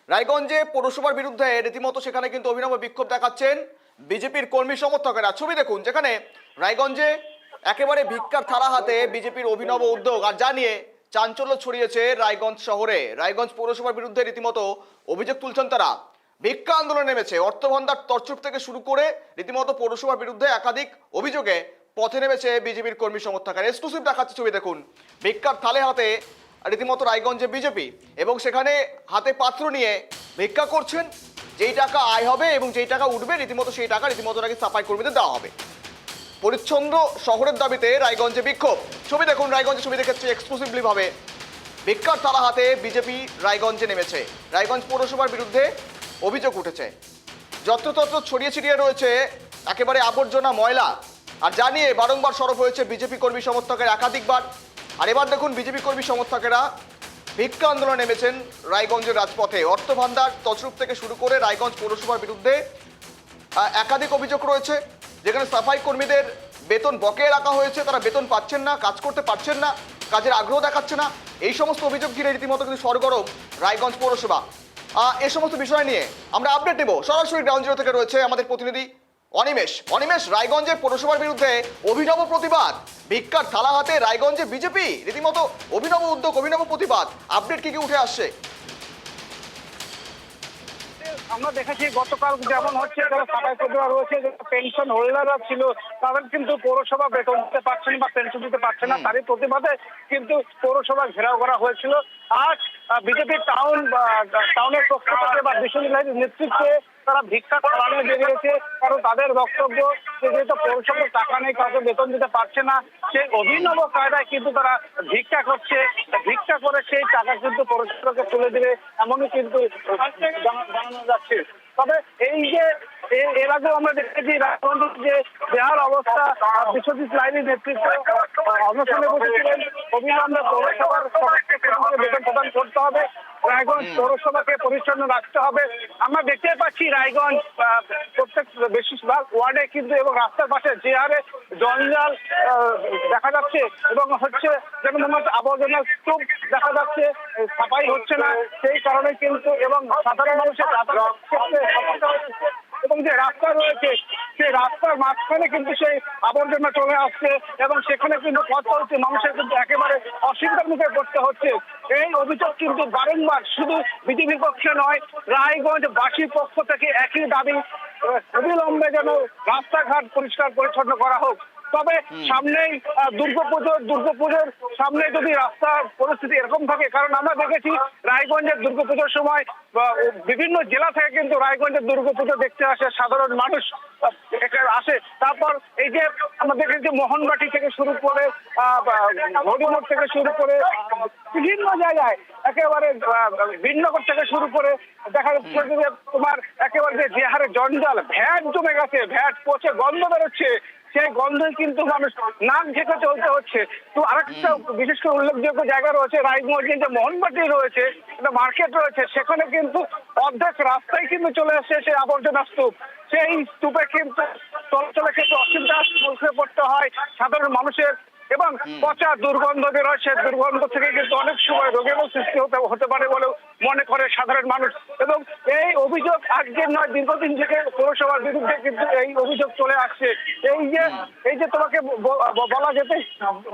রায়গঞ্জে পৌরসভার বিরুদ্ধে রীতিমতো সেখানে কিন্তু অভিনব বিক্ষোভ দেখাচ্ছেন বিজেপির কর্মী সমর্থকেরা। ছবি দেখুন, যেখানে রায়গঞ্জে একেবারে ভিক্ষার থালা হাতে বিজেপির অভিনব উদ্যোগ, আর জানিয়ে চাঞ্চল্য ছড়িয়েছে রায়গঞ্জ শহরে। রায়গঞ্জ পৌরসভার বিরুদ্ধে রীতিমতো অভিযোগ তুলছেন তারা। ভিক্ষা আন্দোলন নেমেছে, অর্থ ভান্ডার তছরূপ থেকে শুরু করে রীতিমতো পৌরসভার বিরুদ্ধে একাধিক অভিযোগে পথে নেমেছে বিজেপির কর্মী সমর্থকেরা। এক্সক্লুসিভ দেখাচ্ছে ছবি দেখুন, ভিক্ষার থালে হাতে রীতিমতো রায়গঞ্জে বিজেপি, এবং সেখানে হাতে পাত্র নিয়ে ভিক্ষা করছেন। যেই টাকা আয় হবে এবং যেই টাকা উঠবে রীতিমতো সেই টাকা রীতিমতো নাকি সাফাই কর্মীদের দেওয়া হবে। পরিচ্ছন্ন শহরের দাবিতে রায়গঞ্জে বিক্ষোভ। ছবি দেখুন, রায়গঞ্জে ছবি দেখেছে এক্সক্লুসিভলি ভাবে। ভিক্ষার থালা হাতে বিজেপি রায়গঞ্জে নেমেছে। রায়গঞ্জ পৌরসভার বিরুদ্ধে অভিযোগ উঠেছে, যত্রতত্র ছড়িয়ে ছিটিয়ে রয়েছে একেবারে আবর্জনা, ময়লা, আর জানিয়ে বারংবার সরব হয়েছে বিজেপি কর্মী সমর্থকের একাধিকবার। আর এবার দেখুন, বিজেপি কর্মী সমর্থকেরা ভিক্ষা আন্দোলন নেমেছেন রায়গঞ্জের রাজপথে। অর্থ ভান্ডার তছরূপ থেকে শুরু করে রায়গঞ্জ পৌরসভার বিরুদ্ধে একাধিক অভিযোগ রয়েছে, যেখানে সাফাই কর্মীদের বেতন বকেয়া রাখা হয়েছে, তারা বেতন পাচ্ছেন না, কাজ করতে পারছেন না, কাজের আগ্রহ দেখাচ্ছে না। এই সমস্ত অভিযোগ ঘিরে রীতিমতো কিন্তু সরগরম রায়গঞ্জ পৌরসভা। এই সমস্ত বিষয় নিয়ে আমরা আপডেট নেব। সরাসরি গ্রাউন্ড জিরো থেকে রয়েছে আমাদের প্রতিনিধি অনিমেষ। অনিমেষ, রায়গঞ্জে পৌরসভার বিরুদ্ধে অভিনব প্রতিবাদ, ভিক্ষার থালা হাতে রায়গঞ্জে বিজেপি, রীতিমতো অভিনব উদ্যোগ, অভিনব প্রতিবাদ। আপডেট কি উঠে আসছে? আমরা দেখেছি গতকাল যেমন হচ্ছে যারা সাফাই কর্মীরা রয়েছে, যারা পেনশন হোল্ডাররা ছিল, তাদের কিন্তু পৌরসভা বেতন দিতে পারছে না বা পেনশন দিতে পারছে না। তারই প্রতিবাদে কিন্তু পৌরসভা ঘেরাও করা হয়েছিল। আজ বিজেপি টাউনের পক্ষ থেকে বা বিশ্ববিদ্যালয়ের নেতৃত্বে তারা ভিক্ষা চালানো বেরিয়েছে। কারণ তাদের বক্তব্য যে যেহেতু পৌরসভার টাকা নেই, কাউকে বেতন দিতে পারছে না, সেই অভিনব কায়দায় কিন্তু তারা ভিক্ষা করছে। ভিক্ষা করে সেই টাকা কিন্তু পৌরসভাকে তুলে দেবে, এমনই কিন্তু জানানো যাচ্ছে। তবে এই যে এর আগেও আমরা দেখেছি রাজবন্ধুর যে বেহাল অবস্থা, বিশ্বজিৎ লাইনের নেতৃত্বে অনশনে বসেছিলেন। অবিলম্বে পৌরসভার সদস্যকে বেতন প্রদান করতে হবে, রায়গঞ্জ পৌরসভাকে পরিচ্ছন্ন রাখতে হবে। আমরা দেখতে পাচ্ছি রায়গঞ্জ প্রত্যেক বেশিরভাগ ওয়ার্ডে কিন্তু এবং রাস্তার পাশে যে হারে জঞ্জাল দেখা যাচ্ছে এবং হচ্ছে যেন মনে হচ্ছে আবর্জনার স্তূপ দেখা যাচ্ছে, সাফাই হচ্ছে না। সেই কারণে কিন্তু এবং সাধারণ মানুষের যাতায়াত ক্ষেত্রে এবং যে রাস্তা রয়েছে সেই রাস্তার মাঝখানে কিন্তু সেই আবর্জনা চলে আসছে এবং সেখানে কিন্তু পথ চলছে মানুষের কিন্তু একেবারে অসুবিধার মুখে পড়তে হচ্ছে। এই অভিযোগ কিন্তু বারংবার শুধু বিজেপির পক্ষে নয়, রায়গঞ্জ বাসীর পক্ষ থেকে একই দাবি, অবিলম্বে যেন রাস্তাঘাট পরিষ্কার পরিচ্ছন্ন করা হোক। তবে সামনেই দুর্গাপুজোর সামনে যদি রাস্তার পরিস্থিতি এরকম থাকে, কারণ আমরা দেখেছি রায়গঞ্জের দুর্গাপুজোর সময় বিভিন্ন জেলা থেকে কিন্তু রায়গঞ্জের দুর্গাপুজো দেখতে আসে সাধারণ মানুষ আসে। তারপর এই যে আমরা দেখেছি মোহনবাটি থেকে শুরু করে হরিমোড় থেকে শুরু করে বিভিন্ন জায়গায় একেবারে বিনগর থেকে শুরু করে দেখা যাচ্ছে যে তোমার একেবারে যে হারে জঞ্জাল, ভ্যাট জমে গেছে, ভ্যাট পচে গন্ধ বেরোচ্ছে, সেই গন্ধই কিন্তু মানুষ নাক ঢেকে চলতে হচ্ছে। তো আরেকটা বিশেষ করে উল্লেখযোগ্য জায়গা রয়েছে রায়গঞ্জে যে মোহনবাটি রয়েছে, একটা মার্কেট রয়েছে, সেখানে কিন্তু অর্ধেক রাস্তায় কিন্তু চলে আসছে সেই আবর্জনা স্তূপ। সেই স্তূপে কিন্তু চলাচলে কিন্তু অসুবিধার মুখে পড়তে হয় সাধারণ মানুষের এবং পচা দুর্গন্ধ বেরোয়। সে দুর্গন্ধ থেকে কিন্তু অনেক সময় রোগেরও সৃষ্টি হতে পারে বলেও মনে করে সাধারণ মানুষ। এবং এই অভিযোগ আজকের নয়, দীর্ঘদিন থেকে পৌরসভার বিরুদ্ধে কিন্তু এই অভিযোগ চলে আসছে। এই যে তোমাকে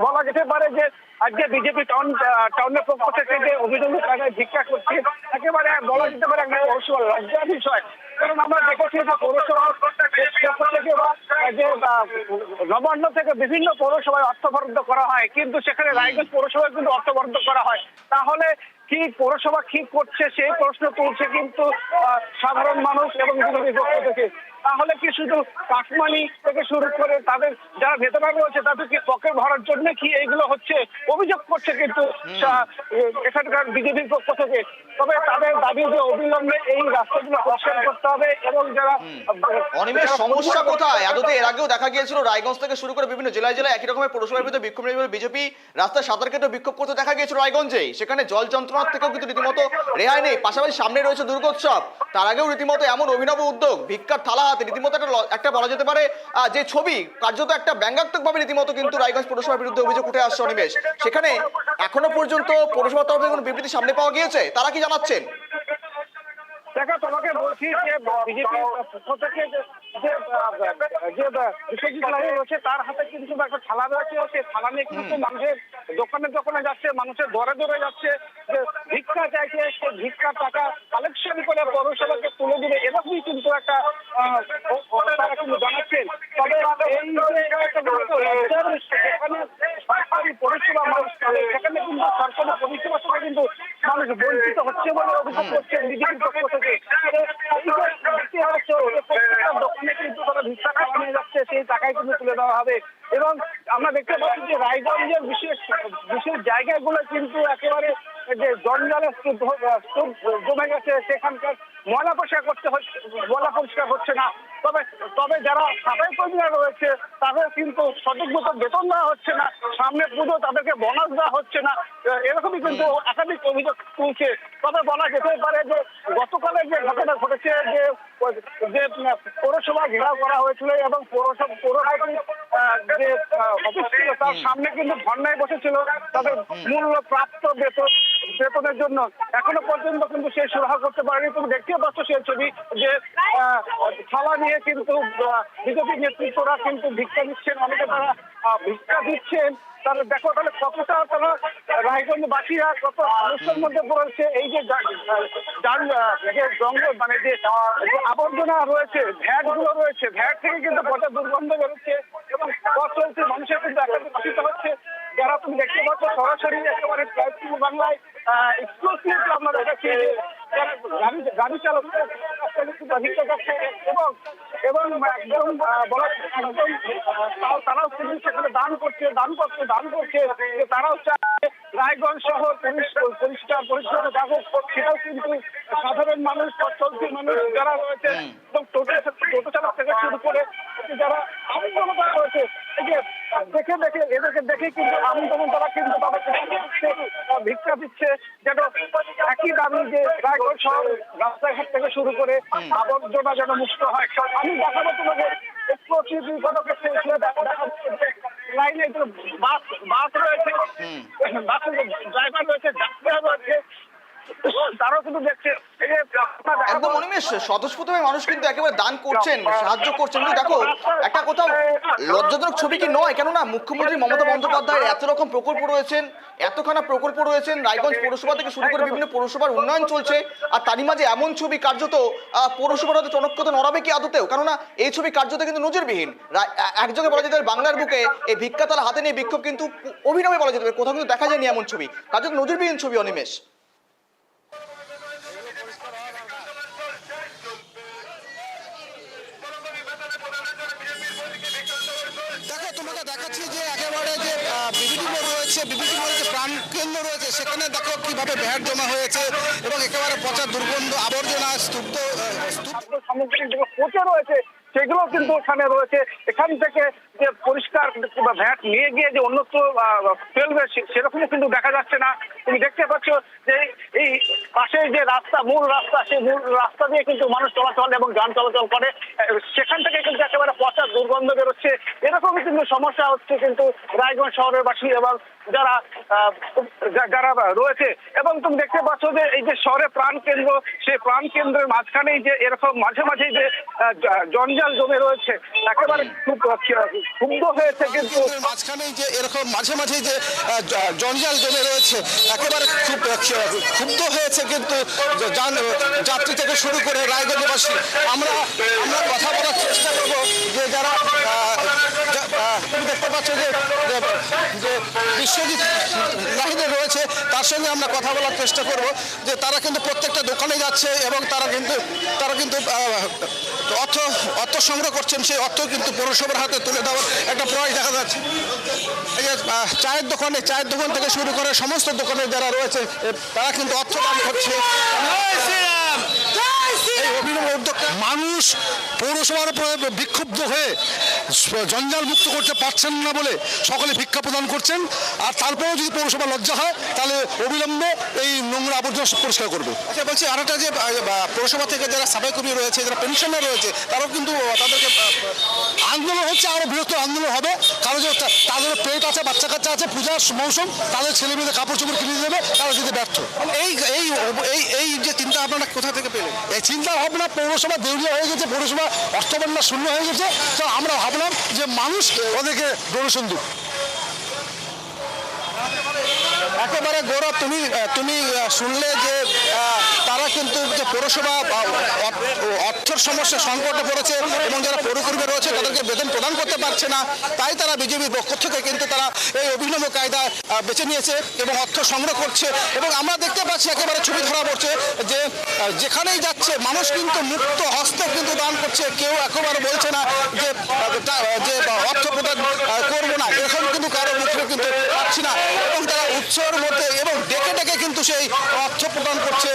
বলা যেতে পারে যে আজকে বিজেপি টাউনের পক্ষ থেকে যে অভিযোগ ভিক্ষা করছে, একেবারে বলা যেতে পারে একটা পৌরসভার লজ্জার বিষয়। কারণ আমরা দেখেছি যে পৌরসভার থেকে যে নবান্ন থেকে বিভিন্ন পৌরসভায় অর্থ বরাদ্দ করা হয়, কিন্তু সেখানে রায়গঞ্জ পৌরসভায় কিন্তু অর্থ বরাদ্দ করা হয়। তাহলে কি পৌরসভা কি করছে সেই প্রশ্ন তুলছে কিন্তু সাধারণ মানুষ এবং বিজেপির পক্ষ থেকে। তাহলে কি শুধু কাটমানি থেকে শুরু করে তাদের যারা ভেতরে রয়েছে তাদেরকে পকেট ভরার জন্য কি এইগুলো হচ্ছে, অভিযোগ করছে কিন্তু এখানকার বিজেপির পক্ষ থেকে। তবে তাদের দাবি যে অবিলম্বে এই রাস্তাগুলো পরিষ্কার করতে হবে এবং যারা অনিমেষ, সমস্যা কোথায়? আদতে এর আগেও দেখা গিয়েছিল রায়গঞ্জ থেকে শুরু করে বিভিন্ন জেলায় জেলায় একই রকমের পৌরসভার বিরুদ্ধে বিক্ষোভ নিয়ে বিজেপি রাস্তায় সাঁতার কেটে বিক্ষোভ করতে দেখা গিয়েছিল রায়গঞ্জে। সেখানে জল যন্ত্রণার থেকেও কিন্তু রীতিমতো রেহাই নেই। পাশাপাশি সামনে রয়েছে দুর্গোৎসব, তার আগেও রীতিমতো এমন অভিনব উদ্যোগ, ভিক্ষার থালা হাতে রীতিমতো একটা বলা যেতে পারে যে ছবি, কার্যত একটা ব্যঙ্গাত্মক ভাবে রীতিমতো কিন্তু রায়গঞ্জ পৌরসভার বিরুদ্ধে অভিযোগ উঠে আসছে। অনিমেষ, সেখানে এখনো পর্যন্ত পৌরসভার তরফে কোনো বিবৃতি সামনে পাওয়া গিয়েছে? তারা কি জানাচ্ছেন? দেখো তোমাকে বলছি যে বিজেপির পক্ষ থেকে যে বিশ্বজিৎ লাইন রয়েছে তার হাতে কিন্তু একটা থালা রয়েছে, সেই থালা নিয়ে কিন্তু মানুষের দোকানে দোকানে যাচ্ছে, মানুষের দরে দরে যাচ্ছে, যে ভিক্ষা চাইছে, সে ভিক্ষার টাকা কালেকশন করে পৌরসভাকে তুলে দিবে, এরকমই কিন্তু একটা তারা কিন্তু জানাচ্ছেন। তবে এই যে একটা রাজ্যের যেখানে সরকারি পরিষেবা মানুষ পাবে, সেখানে কিন্তু সরকারি পরিষেবা থেকে কিন্তু মানুষ বঞ্চিত হচ্ছে বলে অভিযোগ করছেন বিজেপির পক্ষ থেকে। প্রত্যেকটা দোকানে কিন্তু তারা ভিক্ষা খাওয়া নিয়ে যাচ্ছে, সেই টাকায় কিন্তু তুলে দেওয়া হবে। এবং আমরা দেখতে পাচ্ছি যে রায়গঞ্জের বিশেষ জায়গাগুলো কিন্তু একেবারে যে জঞ্জালের স্তূপ জমে গেছে, সেখানকার ময়লা পরিষ্কার হচ্ছে না। তবে যারা সাফাই কর্মীরা রয়েছে তাদের কিন্তু সঠিক মতো বেতন দেওয়া হচ্ছে না, সামনে পুজো তাদেরকে বোনাস দেওয়া হচ্ছে না, এরকমই কিন্তু একাধিক অভিযোগ তুলছে। তবে বলা যেতে পারে যে গতকালের যে ঘটনা ঘটেছে, যে পৌরসভা ঘেরাও করা হয়েছিল এবং যে অফিস ছিল তার সামনে কিন্তু ধর্নায় বসেছিল তাদের মূল্য প্রাপ্ত বেতনের জন্য, এখনো পর্যন্ত কিন্তু সে সুরাহা করতে পারেনি। তুমি দেখতে পাচ্ছ সেই ছবি, যে থালা নিয়ে কিন্তু বিজেপি নেতৃত্বরা কিন্তু ভিক্ষা দিচ্ছেন, অনেকে তারা ভিক্ষা দিচ্ছেন। তারা দেখো তাহলে কতটা তারা রায়গঞ্জবাসীরা কত সমস্যার মধ্যে পড়েছে। এই যে জঙ্গল মানে যে আবর্জনা রয়েছে, ভ্যাট গুলো রয়েছে, ভ্যাট থেকে কিন্তু প্রচুর দুর্গন্ধ বেরোচ্ছে এবং পথ চলছে মানুষের কিন্তু একাধিক বাসিত হচ্ছে। যারা তুমি দেখতে পাচ্ছ সরাসরি একেবারে বাংলায় এক্সক্লুসিভ আমরা দেখাচ্ছি যে গাড়ি চালক ভিক্ষা করছে এবং একদম তারাও কিন্তু সেখানে দান করছে, যে তারাও চায় রায়গঞ্জ শহর পরিষ্কার পরিচ্ছন্ন থাকুক। সেটাও কিন্তু সাধারণ মানুষ, চলতি মানুষ যারা রয়েছে এবং টোটো চালক থেকে শুরু করে যারা আমন্ত্রণতা রয়েছে, এই যে এদেরকে দেখে কিন্তু আমন্ত্রণ তারা কিন্তু ভিক্ষা দিচ্ছে, যেন একই দাবি যে রায়গঞ্জ শহর রাস্তাঘাট থেকে শুরু করে আবর্জনা যেন মুক্ত হয়। আমি দেখাবো তোমাকে লাইনে বাস রয়েছে, বাসের ড্রাইভার রয়েছে, যাত্রীরা রয়েছে, তারাও কিন্তু দেখছে। একদম অনিমেষ, স্বতঃস্ফূর্তভাবে মানুষ কিন্তু একেবারে দান করছেন, সাহায্য করছেন। কিন্তু দেখো একটা কোথাও লজ্জাজনক ছবি কি নয়? কেননা মুখ্যমন্ত্রী মমতা বন্দ্যোপাধ্যায়ের এত রকম প্রকল্প রয়েছেন, এতখানা প্রকল্প রয়েছেন, রায়গঞ্জ পৌরসভা থেকে শুরু করে বিভিন্ন পৌরসভার উন্নয়ন চলছে, আর তারই মাঝে এমন ছবি কার্যত পৌরসভার হয়তো চনকতে নড়াবে কি আদতেও? কেননা এই ছবি কার্যত কিন্তু নজিরবিহীন। একযোগে বলা যেতে পারে বাংলার বুকে এই ভিক্ষাতালা হাতে নিয়ে বিক্ষোভ কিন্তু অভিনবে বলা যেতে পারে, কোথাও কিন্তু দেখা যায়নি এমন ছবি, কার্যত নজিরবিহীন ছবি অনিমেষ। তোমাকে দেখাচ্ছি যে একেবারে যে বিবিটি মোড় রয়েছে, বিবিটি মোড়ে যে প্রাণ কেন্দ্র রয়েছে, সেখানে দেখো কিভাবে ভ্যাট জমা হয়েছে এবং একেবারে পচা দুর্গন্ধ, আবর্জনা, সামগ্রিক যে পচে রয়েছে সেগুলো কিন্তু ওখানে রয়েছে। এখান থেকে যে পরিষ্কার ভ্যাট নিয়ে গিয়ে যে অন্যত্র ফেলবে সেরকমও কিন্তু দেখা যাচ্ছে না। তুমি দেখতে পাচ্ছ যে এই পাশে যে রাস্তা, মূল রাস্তা, সেই মূল রাস্তা দিয়ে কিন্তু মানুষ চলাচল এবং যান চলাচল করে, সেখান থেকে কিন্তু একেবারে পচা দুর্গন্ধ বেরোচ্ছে। এরকমই কিন্তু সমস্যা হচ্ছে কিন্তু রায়গঞ্জ শহরের বাসী এবং যারা রয়েছে। এবং তুমি দেখতে পাচ্ছ যে এই যে শহরের প্রাণ কেন্দ্র, সেই প্রাণ কেন্দ্রের মাঝখানেই যে এরকম মাঝে মাঝে যে জঞ্জাল জমে রয়েছে, একেবারে খুব ক্ষুব্ধ হয়েছে কিন্তু মাঝখানেই যে এরকম মাঝে মাঝে যে জঞ্জাল জমে রয়েছে, একেবারে খুব ক্ষুব্ধ হয়েছে কিন্তু যাত্রী থেকে শুরু করে রায়গঞ্জবাসী। আমরা কথা বলার চেষ্টা করবো যে যারা তুমি দেখতে পাচ্ছ যে বিশ্বজিৎ লাহিনী রয়েছে, তার সঙ্গে আমরা কথা বলার চেষ্টা করব যে তারা কিন্তু প্রত্যেকটা দোকানে যাচ্ছে এবং তারা কিন্তু অর্থ সংগ্রহ করছেন। সেই অর্থ কিন্তু পৌরসভার হাতে তুলে দেওয়ার একটা প্রয়াস দেখা যাচ্ছে। এই যে চায়ের দোকান থেকে শুরু করে সমস্ত দোকানে যারা রয়েছে তারা কিন্তু অর্থ দান করছে। এই অভিনব উদ্যোগটা মানুষ পৌরসভার উপরে বিক্ষুব্ধ হয়ে জঞ্জাল মুক্ত করতে পারছেন না বলে সকলে ভিক্ষা প্রদান করছেন। আর তারপরেও যদি পৌরসভা লজ্জা হয় তাহলে অবিলম্বে এই নোংরা আবর্জনা পরিষ্কার করবে। আচ্ছা, বলছি আরেকটা যে পৌরসভা থেকে যারা সাফাই কর্মী রয়েছে, যারা পেনশনার রয়েছে, তারাও কিন্তু তাদেরকে আন্দোলন হচ্ছে, আরো বৃহত্তর আন্দোলন হবে। কারণ যে তাদের পেট আছে, বাচ্চা কাচ্চা আছে, পূজার মৌসুম, তাদের ছেলে মেয়েদের কাপড় চোপড় কিনে দেবে, তারা যদি ব্যর্থ। এই এই এই এই যে চিন্তা ভাবনা কোথা থেকে পেলেন? এই চিন্তা ভাবনা, পৌরসভা দেউলিয়া হয়ে গেছে, পৌরসভা অর্থবন্যা শূন্য হয়ে গেছে, তো আমরা ভাবলাম যে মানুষ ওদেরকে ডোনেশন দিক। একেবারে গৌরব, তুমি শুনলে যে তারা কিন্তু যে পৌরসভা অর্থের সমস্যা সংকটে পড়েছে এবং যারা পৌরকর্মী রয়েছে তাদেরকে বেতন প্রদান করতে পারছে না, তাই তারা বিজেপির পক্ষ থেকে কিন্তু তারা এই অভিনব কায়দা বেছে নিয়েছে এবং অর্থ সংগ্রহ করছে। এবং আমরা দেখতে পাচ্ছি একেবারে ছবি ধরা পড়ছে যে যেখানেই যাচ্ছে মানুষ কিন্তু মুক্ত হস্তে কিন্তু দান করছে। কেউ একেবারে বলছে না যে অর্থ প্রদান করবো না, এরকম কিন্তু কারো মুখে কিন্তু পাচ্ছি না। এবং তারা উৎসবের মধ্যে এবং ডেকে ডেকে কিন্তু সেই অর্থ প্রদান করছে,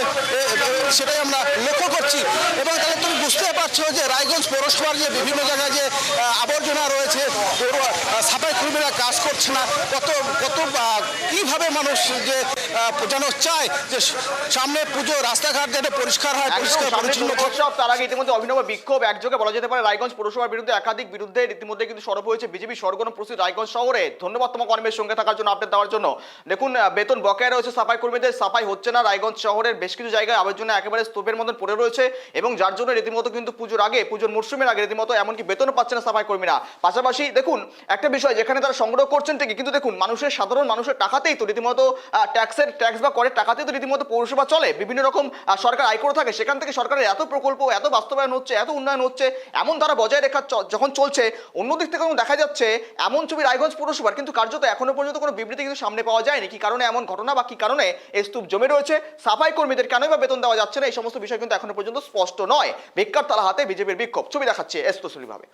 সেটাই আমরা লক্ষ্য করছি। এবং তাহলে তুমি বুঝতে পারছো যে রায়গঞ্জ পৌরসভার যে বিভিন্ন জায়গায় যে আবর্জনা রয়েছে, সাফাই কর্মীরা কাজ করছে না, কত কিভাবে মানুষ যে যেন চায় যে সামনে পুজো, রাস্তাঘাট যেন পরিষ্কার হয়, পরিষ্কার পরিচ্ছন্ন। তার আগে ইতিমধ্যে অভিনব বিক্ষোভ একযোগে বলা যেতে পারে রায়গঞ্জ পৌরসভার বিরুদ্ধে একাধিক বিরুদ্ধে রীতিমধ্যে কিন্তু সরব হয়েছে বিজেপি সরগরম প্রস্তুত রায়গঞ্জ শহরে। ধন্যবাদ তোমাকে অনিমের সঙ্গে থাকার জন্য, আপডেট দেওয়ার জন্য। দেখুন, বেতন বকেয়া রয়েছে সাফাই কর্মীদের, সাফাই হচ্ছে না। রায়গঞ্জ শহরের বেশ কিছু জায়গায় আবর্জনা একেবারে স্তূপের মতন পড়ে রয়েছে এবং যার জন্য রীতিমতো কিন্তু পুজোর আগে, পুজোর মরশুমের আগে রীতিমতো এমনকি বেতনও পাচ্ছে না সাফাই কর্মীরা। পাশাপাশি দেখুন একটা বিষয়, যেখানে তারা সংগ্রহ করছেন ঠিকই, কিন্তু দেখুন সাধারণ মানুষের টাকাতেই তো রীতিমতো ট্যাক্স বা করের টাকাতেই তো রীতিমতো পৌরসভা চলে, বিভিন্ন রকম সরকার আয় করে থাকে, সেখান থেকে সরকারের এত প্রকল্প, এত বাস্তবায়ন হচ্ছে, এত উন্নয়ন হচ্ছে, এমন তারা বজায় রেখা যখন চলছে, অন্যদিক থেকে দেখা যাচ্ছে এমন ছবি রায়গঞ্জ পৌরসভার, কিন্তু কার্যত এখনো পর্যন্ত কোনো বিবৃতি কিন্তু সামনে পাওয়া যায়নি। কি কারণে এমন ঘটনা বা কি কারণে এই স্তূপ জমে রয়েছে, সাফাই কর্মীদের কেনই বা বেতন দেওয়া যাচ্ছে না, এই সমস্ত বিষয় কিন্তু এখনো পর্যন্ত স্পষ্ট নয়। ভিক্ষার তালা হাতে বিজেপির বিক্ষোভ, ছবি দেখাচ্ছে এস্তসলিভাবে।